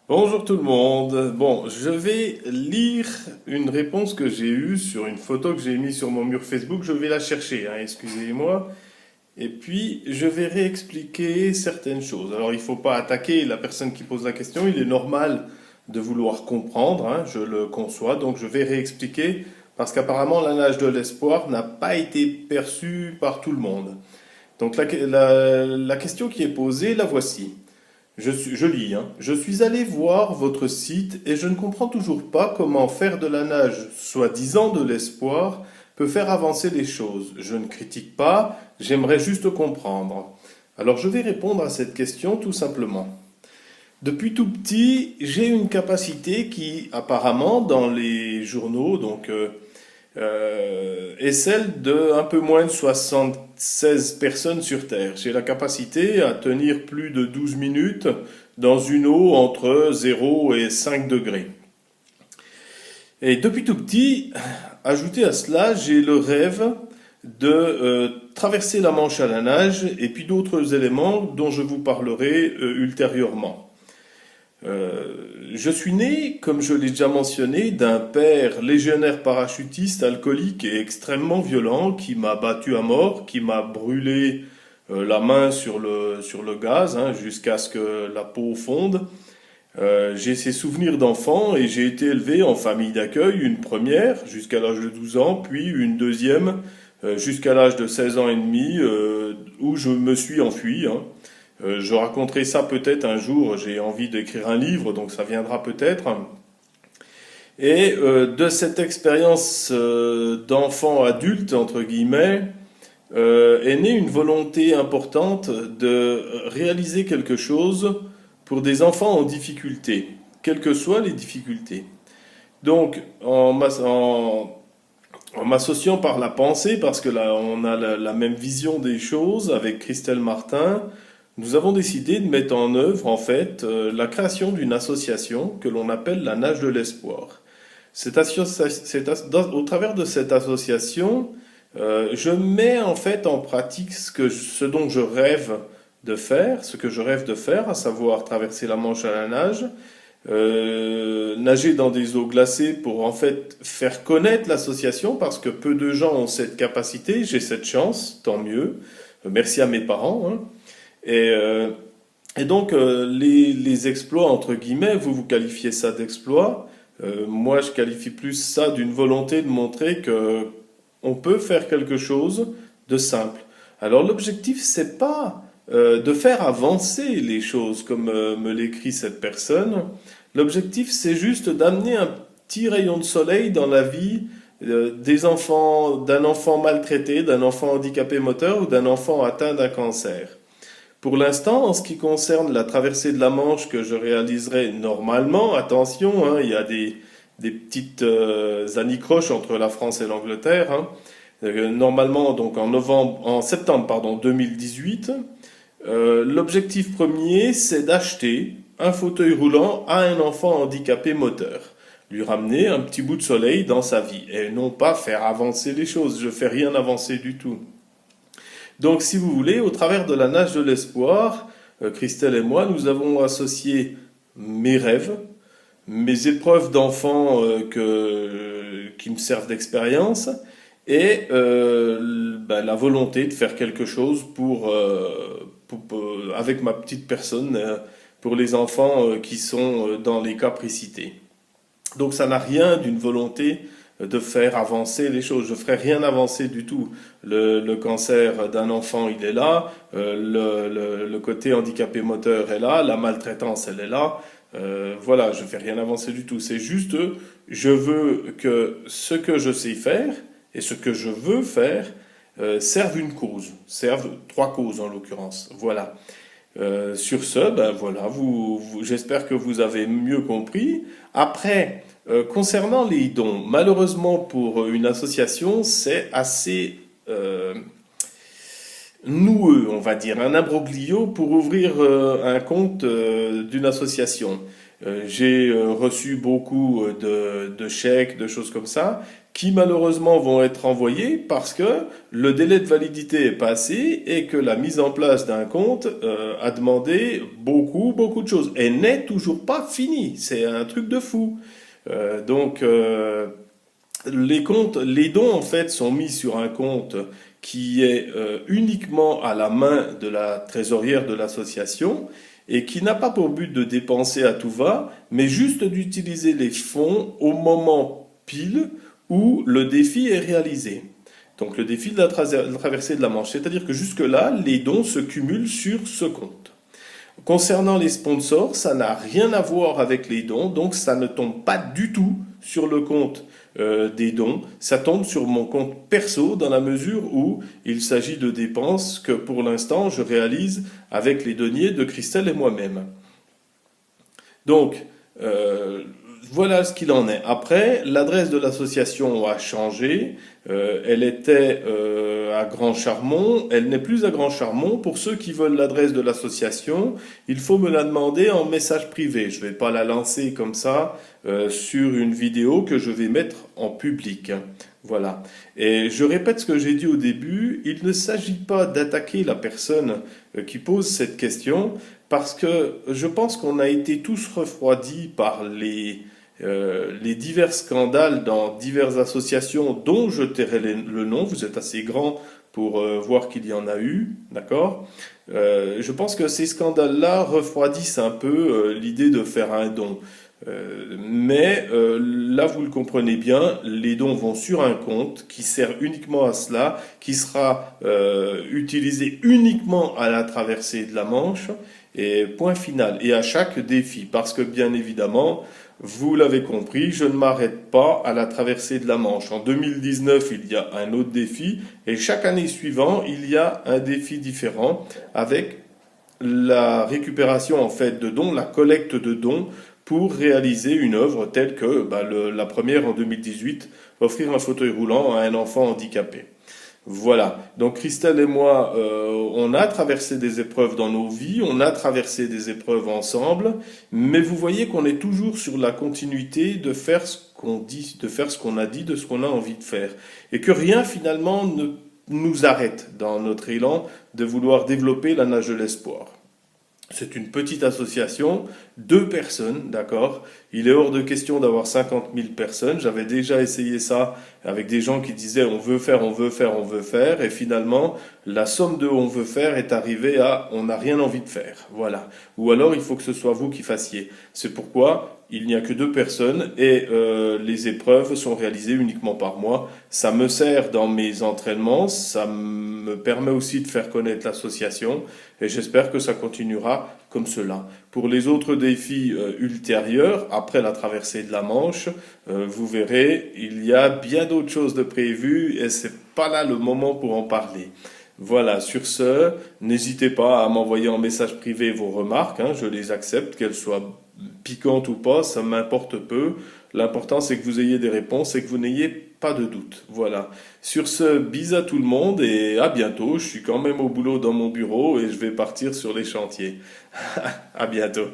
Bonjour tout le monde. Bon, je vais lire une réponse que j'ai eue sur une photo que j'ai mise sur mon mur Facebook. Je vais la chercher, hein, excusez-moi. Et puis, je vais réexpliquer certaines choses. Alors, il ne faut pas attaquer la personne qui pose la question. Il est normal de vouloir comprendre, hein, je le conçois. Donc, je vais réexpliquer parce qu'apparemment, la nage de l'espoir n'a pas été perçue par tout le monde. Donc, la question qui est posée, la voici. Je lis, hein. Je suis allé voir votre site et je ne comprends toujours pas comment faire de la nage, soi-disant de l'espoir, peut faire avancer les choses. Je ne critique pas, j'aimerais juste comprendre. Alors je vais répondre à cette question tout simplement. Depuis tout petit, j'ai une capacité qui, apparemment, dans les journaux, est celle de un peu moins de 76 personnes sur Terre. J'ai la capacité à tenir plus de 12 minutes dans une eau entre 0 et 5 degrés. Et depuis tout petit, ajouté à cela, j'ai le rêve de traverser la Manche à la nage et puis d'autres éléments dont je vous parlerai ultérieurement. Je suis né, comme je l'ai déjà mentionné, d'un père légionnaire parachutiste alcoolique et extrêmement violent qui m'a battu à mort, qui m'a brûlé la main sur le gaz hein, jusqu'à ce que la peau fonde. J'ai ces souvenirs d'enfant et j'ai été élevé en famille d'accueil, une première jusqu'à l'âge de 12 ans, puis une deuxième jusqu'à l'âge de 16 ans et demi où je me suis enfui. Hein. Je raconterai ça peut-être un jour, j'ai envie d'écrire un livre, donc ça viendra peut-être. Et de cette expérience d'enfant adulte, entre guillemets, est née une volonté importante de réaliser quelque chose pour des enfants en difficulté, quelles que soient les difficultés. Donc, en m'associant par la pensée, parce que là, on a la même vision des choses avec Christelle Martin, nous avons décidé de mettre en œuvre, en fait, la création d'une association que l'on appelle la Nage de l'Espoir. Au travers de cette association, je mets en fait en pratique ce dont je rêve de faire, ce que je rêve de faire, à savoir traverser la Manche à la nage, nager dans des eaux glacées pour en fait faire connaître l'association parce que peu de gens ont cette capacité, j'ai cette chance, tant mieux. Merci à mes parents. Hein. Et, euh, et donc les exploits entre guillemets, vous qualifiez ça d'exploit. Moi je qualifie plus ça d'une volonté de montrer que on peut faire quelque chose de simple. Alors l'objectif c'est pas de faire avancer les choses comme me l'écrit cette personne. L'objectif c'est juste d'amener un petit rayon de soleil dans la vie des enfants, d'un enfant maltraité, d'un enfant handicapé moteur ou d'un enfant atteint d'un cancer. Pour l'instant, en ce qui concerne la traversée de la Manche que je réaliserai normalement, attention, hein, il y a des petites anicroches entre la France et l'Angleterre. Hein. Normalement, donc en septembre, pardon, 2018, l'objectif premier, c'est d'acheter un fauteuil roulant à un enfant handicapé moteur, lui ramener un petit bout de soleil dans sa vie, et non pas faire avancer les choses. Je fais rien avancer du tout. Donc, si vous voulez, au travers de la nage de l'espoir, Christelle et moi, nous avons associé mes rêves, mes épreuves d'enfant qui me servent d'expérience, et la volonté de faire quelque chose avec ma petite personne pour les enfants qui sont dans les cas précités. Donc ça n'a rien d'une volonté de faire avancer les choses. Je ne ferai rien avancer du tout. Le cancer d'un enfant, il est là. Le côté handicapé moteur est là. La maltraitance, elle est là. Voilà, je ne fais rien avancer du tout. C'est juste, je veux que ce que je sais faire et ce que je veux faire servent une cause. Servent trois causes en l'occurrence. Voilà. Sur ce, ben voilà, j'espère que vous avez mieux compris. Après, concernant les dons, malheureusement pour une association, c'est assez noueux, on va dire, un imbroglio pour ouvrir un compte d'une association. J'ai reçu beaucoup de chèques, de choses comme ça, qui malheureusement vont être envoyés parce que le délai de validité est passé et que la mise en place d'un compte a demandé beaucoup de choses et n'est toujours pas fini. C'est un truc de fou. Donc les comptes, les dons en fait sont mis sur un compte qui est uniquement à la main de la trésorière de l'association et qui n'a pas pour but de dépenser à tout va, mais juste d'utiliser les fonds au moment pile où le défi est réalisé. Donc le défi de la traversée de la Manche. C'est-à-dire que jusque-là, les dons se cumulent sur ce compte. Concernant les sponsors, ça n'a rien à voir avec les dons, donc ça ne tombe pas du tout sur le compte des dons, ça tombe sur mon compte perso dans la mesure où il s'agit de dépenses que pour l'instant je réalise avec les deniers de Christelle et moi-même. Donc, voilà ce qu'il en est. Après, l'adresse de l'association a changé. Elle était à Grand Charmont. Elle n'est plus à Grand Charmont. Pour ceux qui veulent l'adresse de l'association, il faut me la demander en message privé. Je ne vais pas la lancer comme ça sur une vidéo que je vais mettre en public. Voilà. Et je répète ce que j'ai dit au début, il ne s'agit pas d'attaquer la personne qui pose cette question, parce que je pense qu'on a été tous refroidis par les divers scandales dans diverses associations dont je tairai le nom. Vous êtes assez grand pour voir qu'il y en a eu, d'accord? Je pense que ces scandales-là refroidissent un peu l'idée de faire un don. Mais là, vous le comprenez bien, les dons vont sur un compte qui sert uniquement à cela, qui sera utilisé uniquement à la traversée de la Manche, et point final, et à chaque défi, parce que bien évidemment, vous l'avez compris, je ne m'arrête pas à la traversée de la Manche. En 2019, il y a un autre défi, et chaque année suivante, il y a un défi différent, avec la récupération en fait de dons, la collecte de dons pour réaliser une œuvre telle que la première en 2018, offrir un fauteuil roulant à un enfant handicapé. Voilà, donc Christelle et moi, on a traversé des épreuves dans nos vies, on a traversé des épreuves ensemble, mais vous voyez qu'on est toujours sur la continuité de faire ce qu'on dit, de faire ce qu'on a dit, de ce qu'on a envie de faire, et que rien finalement ne nous arrête dans notre élan de vouloir développer la nage de l'espoir. C'est une petite association, 2 personnes, d'accord? Il est hors de question d'avoir 50 000 personnes. J'avais déjà essayé ça avec des gens qui disaient on veut faire, on veut faire, on veut faire. Et finalement, la somme de on veut faire est arrivée à on n'a rien envie de faire. Voilà. Ou alors il faut que ce soit vous qui fassiez. C'est pourquoi il n'y a que 2 personnes et les épreuves sont réalisées uniquement par moi. Ça me sert dans mes entraînements, ça me permet aussi de faire connaître l'association et j'espère que ça continuera comme cela. Pour les autres défis ultérieurs, après la traversée de la Manche, vous verrez, il y a bien d'autres choses de prévues et c'est pas là le moment pour en parler. Voilà, sur ce, n'hésitez pas à m'envoyer en message privé vos remarques, hein, je les accepte, qu'elles soient piquantes ou pas, ça m'importe peu. L'important c'est que vous ayez des réponses et que vous n'ayez pas de doute. Voilà. Sur ce, bis à tout le monde et à bientôt. Je suis quand même au boulot dans mon bureau et je vais partir sur les chantiers. À bientôt.